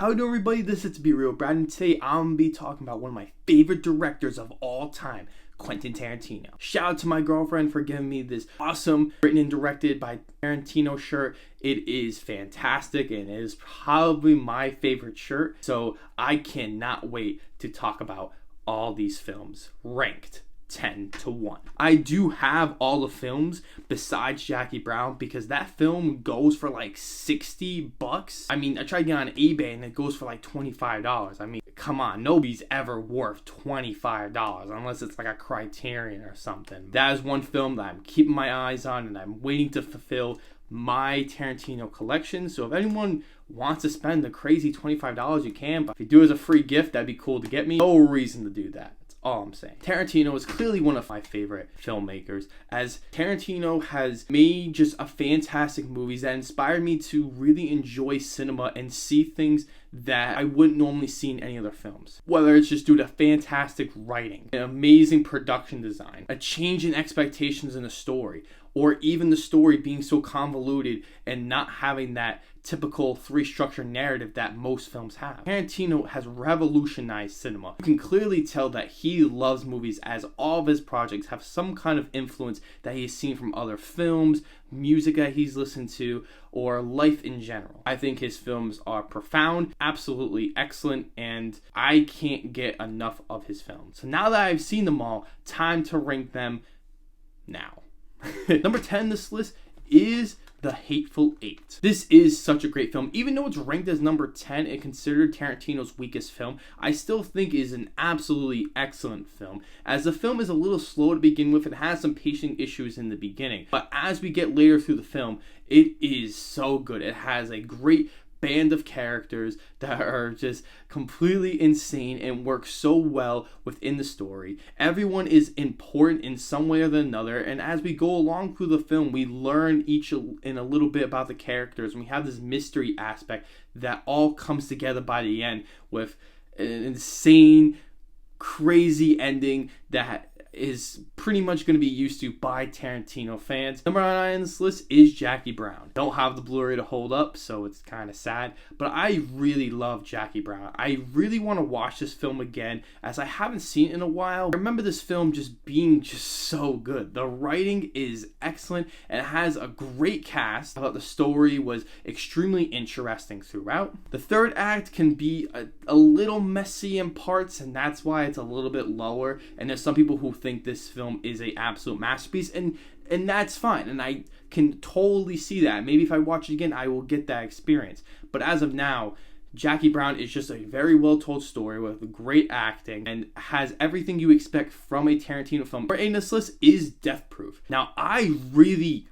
How you doing, everybody? This is Be Real Brad, and today I'm gonna be talking about one of my favorite directors of all time, Quentin Tarantino. Shout out to my girlfriend for giving me this awesome written and directed by Tarantino shirt. It is fantastic and it is probably my favorite shirt, so I cannot wait to talk about all these films ranked 10 to 1. I do have all the films besides Jackie Brown because that film goes for like $60. I mean, I tried to get on eBay and it goes for like $25. I mean, come on, nobody's ever worth $25 unless it's like a Criterion or something. That is one film that I'm keeping my eyes on and I'm waiting to fulfill my Tarantino collection. So if anyone wants to spend the crazy $25, you can, but if you do it as a free gift, that'd be cool to get me. No reason to do that. All I'm saying. Tarantino is clearly one of my favorite filmmakers, as Tarantino has made just a fantastic movies that inspired me to really enjoy cinema and see things that I wouldn't normally see in any other films. Whether it's just due to fantastic writing, an amazing production design, a change in expectations in the story, or even the story being so convoluted and not having that typical three-structure narrative that most films have. Tarantino has revolutionized cinema. You can clearly tell that he loves movies, as all of his projects have some kind of influence that he's seen from other films, music that he's listened to, or life in general. I think his films are profound, absolutely excellent, and I can't get enough of his films. So now that I've seen them all, time to rank them now. Number 10 on this list is The Hateful Eight. This is such a great film. Even though it's ranked as number 10 and considered Tarantino's weakest film, I still think it is an absolutely excellent film. As the film is a little slow to begin with, it has some pacing issues in the beginning. But as we get later through the film, it is so good. It has a great band of characters that are just completely insane and work so well within the story. Everyone is important in some way or another, and as we go along through the film, we learn each in a little bit about the characters, and we have this mystery aspect that all comes together by the end with an insane, crazy ending that is pretty much going to be used to by Tarantino fans. Number 9 on this list is Jackie Brown. Don't have the Blu-ray to hold up, so it's kind of sad, but I really love Jackie Brown. I really want to watch this film again, as I haven't seen it in a while. I remember this film just being just so good. The writing is excellent, and it has a great cast. I thought the story was extremely interesting throughout. The third act can be a little messy in parts, and that's why it's a little bit lower, and there's some people who think this film is an absolute masterpiece, and that's fine, and I can totally see that. Maybe if I watch it again, I will get that experience. But as of now, Jackie Brown is just a very well told story with great acting and has everything you expect from a Tarantino film. Number 8 on this list is Death Proof. Now, I really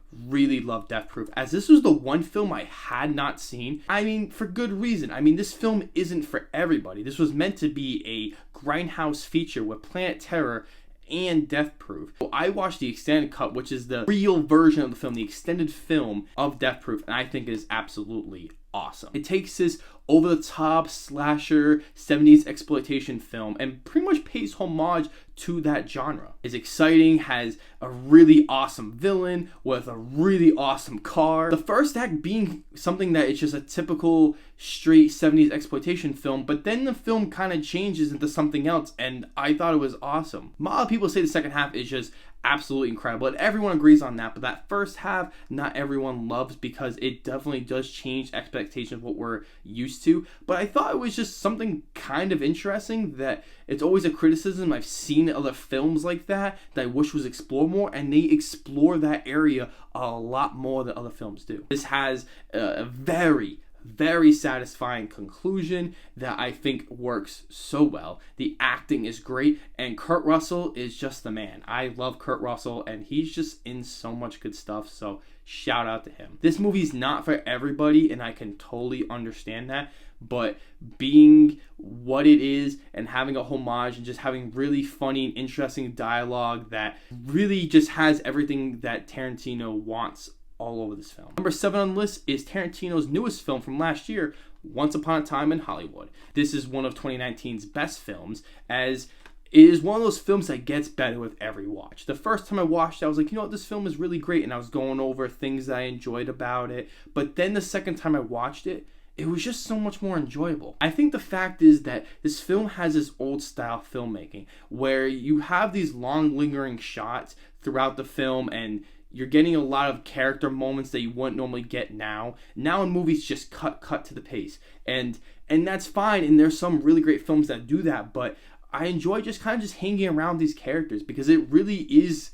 love Death Proof, as this was the one film I had not seen. I mean, for good reason. I mean, this film isn't for everybody. This was meant to be a grindhouse feature with Planet Terror and Death Proof. So I watched the extended cut, which is the real version of the film, the extended film of Death Proof, and I think it is absolutely awesome. It takes this over-the-top slasher 70s exploitation film and pretty much pays homage to that genre. It's exciting, has a really awesome villain with a really awesome car. The first act being something that is just a typical straight 70s exploitation film, but then the film kind of changes into something else, and I thought it was awesome. A lot of people say the second half is just absolutely incredible, and everyone agrees on that, but that first half, not everyone loves, because it definitely does change expectations of what we're used to. But I thought it was just something kind of interesting, that it's always a criticism I've seen in other films like that I wish was explored more, and they explore that area a lot more than other films do. This has a very satisfying conclusion that I think works so well. The acting is great, and Kurt Russell is just the man. I love Kurt Russell, and he's just in so much good stuff, so shout out to him. This movie's not for everybody, and I can totally understand that, but being what it is and having a homage and just having really funny and interesting dialogue that really just has everything that Tarantino wants all over this film. Number 7 on the list is Tarantino's newest film from last year, Once Upon a Time in Hollywood. This is one of 2019's best films, as it is one of those films that gets better with every watch. The first time I watched it, I was like, you know what, this film is really great, and I was going over things that I enjoyed about it. But then the second time I watched it, it was just so much more enjoyable. I think the fact is that this film has this old style filmmaking where you have these long lingering shots throughout the film, and you're getting a lot of character moments that you wouldn't normally get now. Now in movies, just cut to the pace. And that's fine, and there's some really great films that do that, but I enjoy just kind of just hanging around these characters because it really is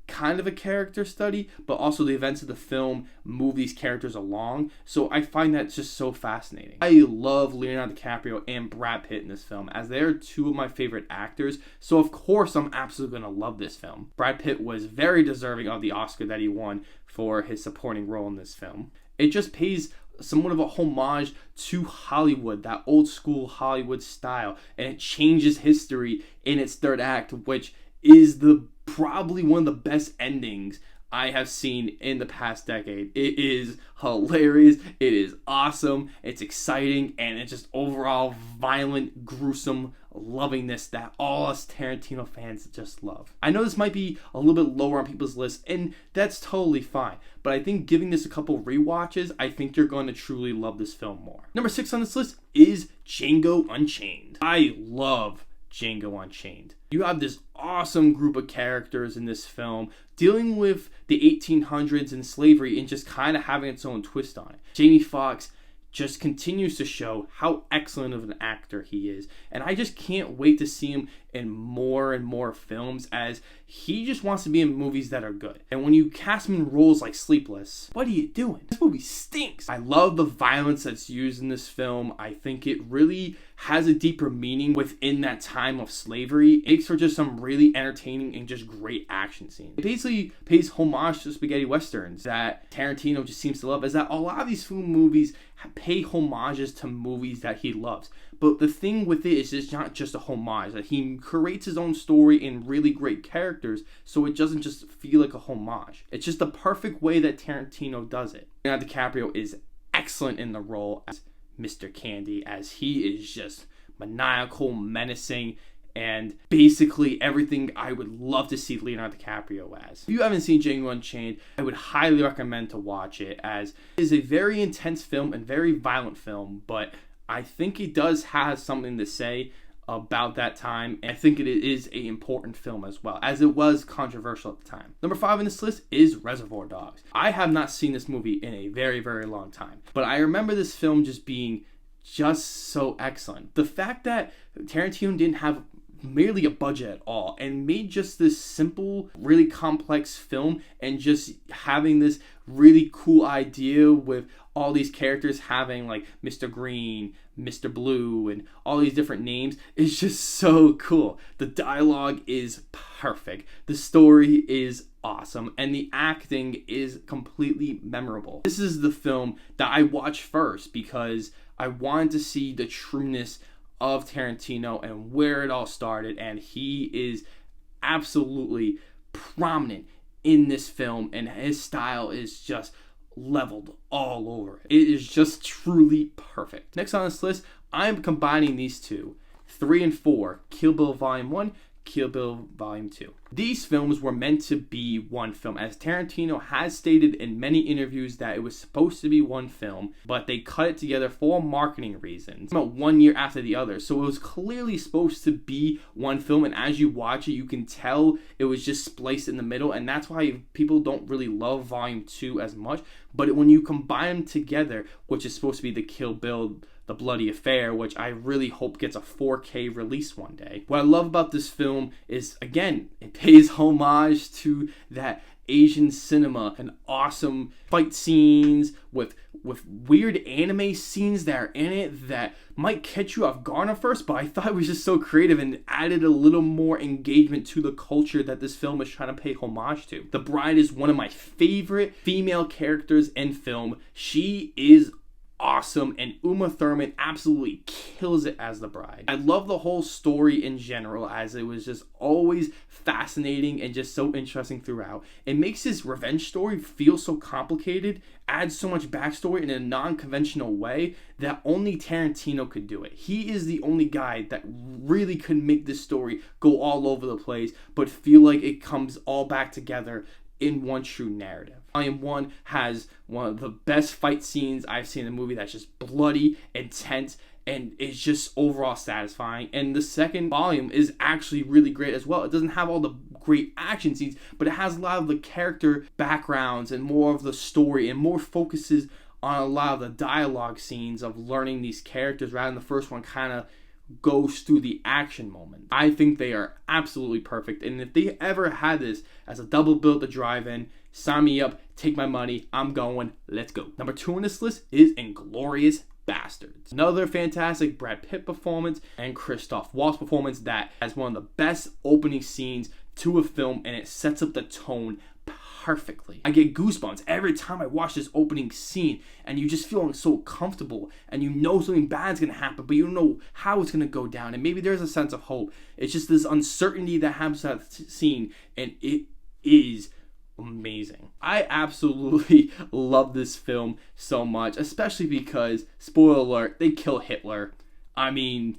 kind of a character study, but also the events of the film move these characters along. So I find that just so fascinating. I love Leonardo DiCaprio and Brad Pitt in this film, as they're two of my favorite actors. So of course I'm absolutely going to love this film. Brad Pitt was very deserving of the Oscar that he won for his supporting role in this film. It just pays somewhat of a homage to Hollywood, that old school Hollywood style, and it changes history in its third act, which is probably one of the best endings I have seen in the past decade. It is hilarious, it is awesome, it's exciting, and it's just overall violent, gruesome lovingness that all us Tarantino fans just love. I know this might be a little bit lower on people's list, and that's totally fine, but I think giving this a couple rewatches, I think you're going to truly love this film more. Number 6 on this list is Django Unchained. I love Django Unchained. You have this awesome group of characters in this film dealing with the 1800s and slavery and just kind of having its own twist on it. Jamie Foxx just continues to show how excellent of an actor he is, and I just can't wait to see him in more and more films, as he just wants to be in movies that are good. And when you cast him in roles like Sleepless, what are you doing? This movie stinks. I love the violence that's used in this film. I think it really has a deeper meaning within that time of slavery. It makes for just some really entertaining and just great action scenes. It basically pays homage to spaghetti westerns that Tarantino just seems to love, is that a lot of these film movies pay homages to movies that he loves. But the thing with it is it's not just a homage, that he creates his own story and really great characters, so it doesn't just feel like a homage. It's just the perfect way that Tarantino does it. Leonardo DiCaprio is excellent in the role as Mr. Candy, as he is just maniacal, menacing, and basically everything I would love to see Leonardo DiCaprio as. If you haven't seen Django Unchained, I would highly recommend to watch it, as it is a very intense film and very violent film, but I think it does have something to say about that time, and I think it is an important film as well, as it was controversial at the time. Number 5 on this list is Reservoir Dogs. I have not seen this movie in a very, very long time, but I remember this film just being just so excellent. The fact that Tarantino didn't have merely a budget at all and made just this simple, really complex film, and just having this really cool idea with all these characters having like Mr. Green, Mr. Blue, and all these different names is just so cool. The dialogue is perfect. The story is awesome, and the acting is completely memorable. This is the film that I watched first because I wanted to see the trueness of Tarantino and where it all started, and he is absolutely prominent in this film, and his style is just leveled all over. It is just truly perfect. Next on this list, I'm combining these two, 3 and 4, Kill Bill Volume 1, Kill Bill Volume 2. These films were meant to be one film, as Tarantino has stated in many interviews that it was supposed to be one film, but they cut it together for marketing reasons about 1 year after the other. So it was clearly supposed to be one film, and as you watch it, you can tell it was just spliced in the middle, and that's why people don't really love Volume 2 as much. But when you combine them together, which is supposed to be the Kill Bill, The Bloody Affair, which I really hope gets a 4K release one day. What I love about this film is, again, it pays homage to that Asian cinema and awesome fight scenes with weird anime scenes that are in it that might catch you off guard at first, but I thought it was just so creative and added a little more engagement to the culture that this film is trying to pay homage to. The Bride is one of my favorite female characters in film. She is awesome, and Uma Thurman absolutely kills it as the bride. I love the whole story in general, as it was just always fascinating and just so interesting throughout. It makes his revenge story feel so complicated, adds so much backstory in a non-conventional way that only Tarantino could do it. He is the only guy that really could make this story go all over the place, but feel like it comes all back together in one true narrative. Volume 1 has one of the best fight scenes I've seen in a movie that's just bloody, intense, and it's just overall satisfying. And the second volume is actually really great as well. It doesn't have all the great action scenes, but it has a lot of the character backgrounds and more of the story and more focuses on a lot of the dialogue scenes of learning these characters, rather than the first one kind of goes through the action moment. I think they are absolutely perfect, and if they ever had this as a double bill at the drive-in, sign me up, take my money, I'm going, let's go. Number 2 on this list is Inglourious Basterds. Another fantastic Brad Pitt performance and Christoph Waltz performance that has one of the best opening scenes to a film, and it sets up the tone perfectly. I get goosebumps every time I watch this opening scene, and you just feel so comfortable, and you know something bad's gonna happen, but you don't know how it's gonna go down, and maybe there's a sense of hope. It's just this uncertainty that happens to that scene, and it is amazing. I absolutely love this film so much, especially because, spoiler alert, they kill Hitler. I mean,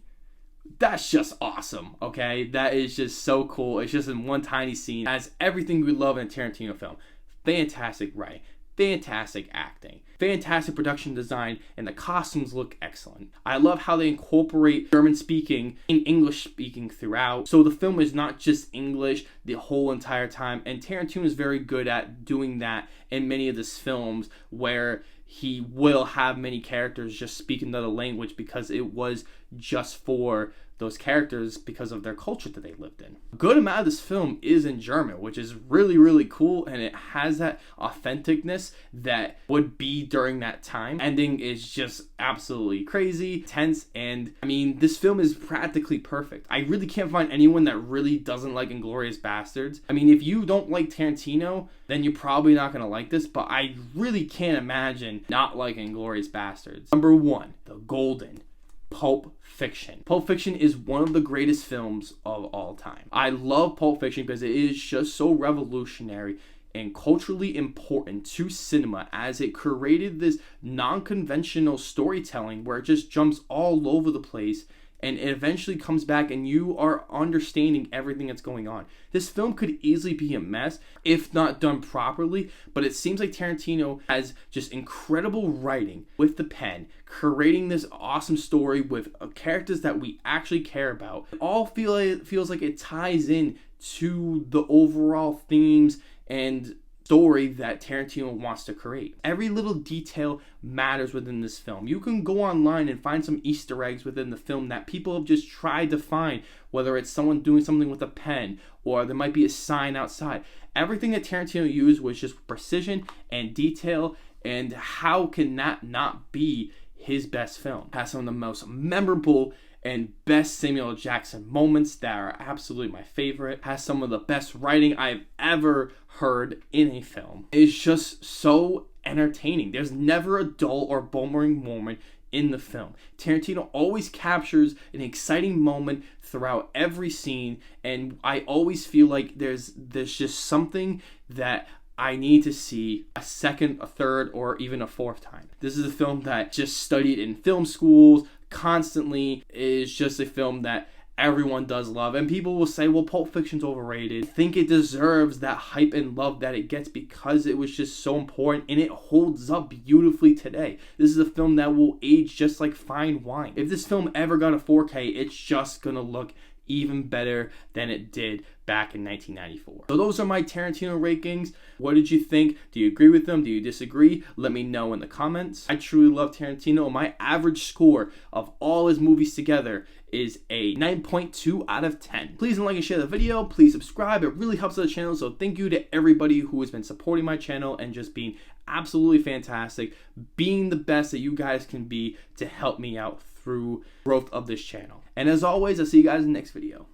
that's just awesome, okay? That is just so cool. It's just in one tiny scene. It has everything we love in a Tarantino film. Fantastic writing, fantastic acting, fantastic production design, and the costumes look excellent. I love how they incorporate German speaking and English speaking throughout. So the film is not just English the whole entire time, and Tarantino is very good at doing that in many of his films, where he will have many characters just speak another language because it was just for those characters because of their culture that they lived in. A good amount of this film is in German, which is really, really cool, and it has that authenticness that would be during that time. Ending is just absolutely crazy, tense, and I mean, this film is practically perfect. I really can't find anyone that really doesn't like Inglourious Basterds. I mean, if you don't like Tarantino, then you're probably not going to like this, but I really can't imagine not liking Inglourious Basterds. Number 1, the golden Pulp Fiction. Pulp Fiction is one of the greatest films of all time. I love Pulp Fiction because it is just so revolutionary and culturally important to cinema, as it created this non-conventional storytelling where it just jumps all over the place, and it eventually comes back and you are understanding everything that's going on. This film could easily be a mess if not done properly, but it seems like Tarantino has just incredible writing with the pen, creating this awesome story with characters that we actually care about. It all feels like it ties in to the overall themes and story that Tarantino wants to create. Every little detail matters within this film. You can go online and find some Easter eggs within the film that people have just tried to find, whether it's someone doing something with a pen or there might be a sign outside. Everything that Tarantino used was just precision and detail, and how can that not be his best film? It has some of the most memorable and best Samuel L. Jackson moments that are absolutely my favorite. Has some of the best writing I've ever heard in a film. It's just so entertaining. There's never a dull or boring moment in the film. Tarantino always captures an exciting moment throughout every scene, and I always feel like there's just something that I need to see a second, a third, or even a fourth time. This is a film that just studied in film schools constantly. It is just a film that everyone does love, and people will say, well, Pulp Fiction's overrated. I think it deserves that hype and love that it gets because it was just so important, and it holds up beautifully today. This is a film that will age just like fine wine. If this film ever got a 4K, it's just gonna look even better than it did back in 1994. So those are my Tarantino rankings. What did you think? Do you agree with them? Do you disagree? Let me know in the comments. I truly love Tarantino. My average score of all his movies together is a 9.2 out of 10. Please like and share the video. Please subscribe. It really helps the channel. So thank you to everybody who has been supporting my channel and just being absolutely fantastic, being the best that you guys can be to help me out through growth of this channel. And as always, I'll see you guys in the next video.